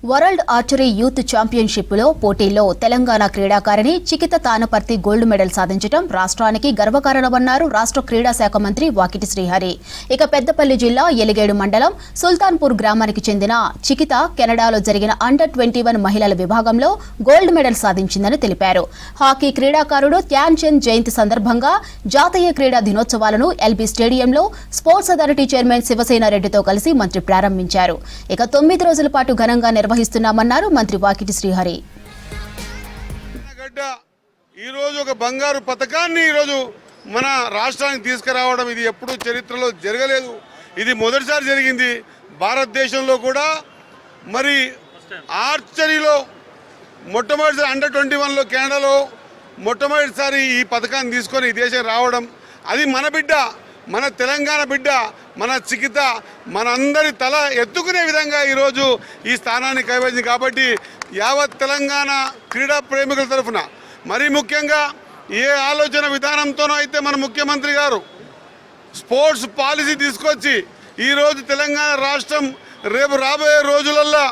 World archery youth ఛాంపియన్షిప్లో పోటీల్లో తెలంగాణ క్రీడాకారిణి చికిత Thanaparthi gold medal సాధించడం రాష్ట్రానికి గర్వకారణమన్నారు రాష్ట్ర క్రీడా శాఖ మంత్రి వాకిటి శ్రీహరి. ఇక పెద్దపల్లి జిల్లా ఎలిగేడు మండలం సుల్తాన్పూర్ గ్రామానికి చెందిన చికిత కెనడాలో జరిగిన అండర్-21 మహిళల విభాగంలో గోల్డ్ మెడల్ సాధించిందని తెలిపారు. హాకీ క్రీడాకారుడు ధ్యాన్ చంద్ జయంతి సందర్భంగా జాతీయ క్రీడా దినోత్సవాలను ఎల్బీ స్టేడియంలో స్పోర్ట్స్ అథారిటీ చైర్మన్ శివసేన రెడ్డితో కలిసి మంత్రి ప్రారంభించారు. ఇక 9 రోజుల పాటు ఘనంగా నిర్వహిస్తున్నామన్నారు మంత్రి వాకిటి శ్రీహరి. ఈ రోజు ఒక బంగారు పతకాన్ని ఈ రోజు మన రాష్ట్రానికి తీసుకురావడం ఇది ఎప్పుడూ చరిత్రలో జరగలేదు. ఇది మొదటిసారి జరిగింది. భారతదేశంలో కూడా మరి ఆర్చరీలో మొట్టమొదటిసారి అండర్-21లో కెనడాలో మొట్టమొదటిసారి ఈ పథకాన్ని తీసుకొని ఈ దేశం రావడం, అది మన బిడ్డ, మన తెలంగాణ బిడ్డ, మన చికిత మనందరి తల ఎత్తుకునే విధంగా ఈరోజు ఈ స్థానాన్ని కైవరించింది. కాబట్టి యావత్ తెలంగాణ క్రీడా ప్రేమికుల తరఫున మరీ ముఖ్యంగా ఏ ఆలోచన విధానంతోనో అయితే మన ముఖ్యమంత్రి గారు స్పోర్ట్స్ పాలసీ తీసుకొచ్చి ఈరోజు తెలంగాణ రాష్ట్రం రేపు రాబోయే రోజులల్లో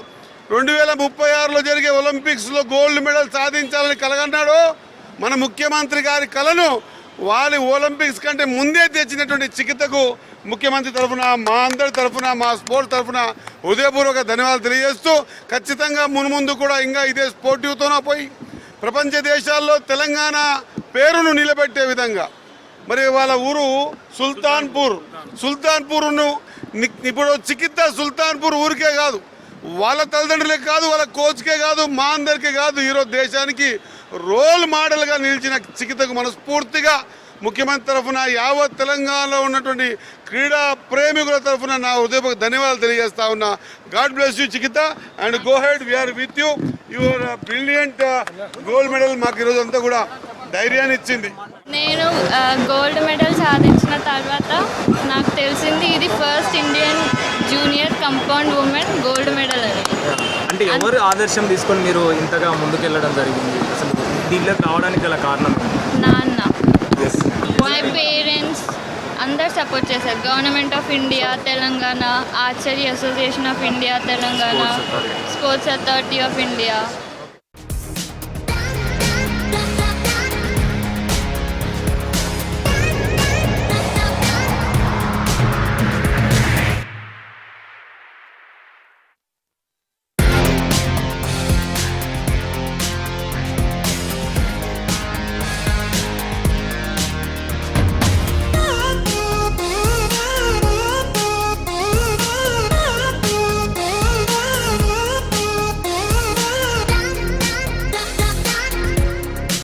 2036లో జరిగే ఒలింపిక్స్లో గోల్డ్ మెడల్ సాధించాలని కలగన్నాడో మన ముఖ్యమంత్రి గారి కలను వాళ్ళ ఒలింపిక్స్ కంటే ముందే తెచ్చినటువంటి చికితకు ముఖ్యమంత్రి తరఫున, మా అందరి తరఫున, మా స్పోర్ట్స్ తరఫున హృదయపూర్వక ధన్యవాదాలు తెలియజేస్తూ ఖచ్చితంగా మున్ముందు కూడా ఇంకా ఇదే స్పోర్టివ్తోనే పోయి ప్రపంచ దేశాల్లో తెలంగాణ పేరును నిలబెట్టే విధంగా మరి వాళ్ళ ఊరు సుల్తాన్పూర్ను ఇప్పుడు చికిత్స సుల్తాన్పూర్ ఊరికే కాదు, వాళ్ళ తల్లిదండ్రులకే కాదు, వాళ్ళ కోచ్కే కాదు, మా అందరికీ కాదు, ఈరోజు దేశానికి రోల్ మోడల్గా నిలిచిన చికిత్సకు మనస్ఫూర్తిగా ముఖ్యమంత్రి తరఫున యావత్ తెలంగాణలో ఉన్నటువంటి క్రీడా ప్రేమికుల తరఫున నా హృదయపూర్వక ధన్యవాదాలు తెలియజేస్తా ఉన్నా. God bless you Chikitha and go ahead, we are with you. Your brilliant gold medal మాకు ఈరోజు అంతా కూడా ధైర్యాన్ని ఇచ్చింది. నేను గోల్డ్ మెడల్ సాధించిన తర్వాత నాకు తెలిసింది ఇది first Indian junior compound women gold medal అని. అంటే ఎవరు ఆదర్శం తీసుకొని మీరు ఇంతగా ముందుకెళ్ళడం జరిగింది? అసలు దీనిలోకి రావడానికి గల కారణం? నాన్న, మై పేరెంట్స్ అందరు సపోర్ట్ చేశారు. Government of India Telangana, archery association of India Telangana, sports authority of India,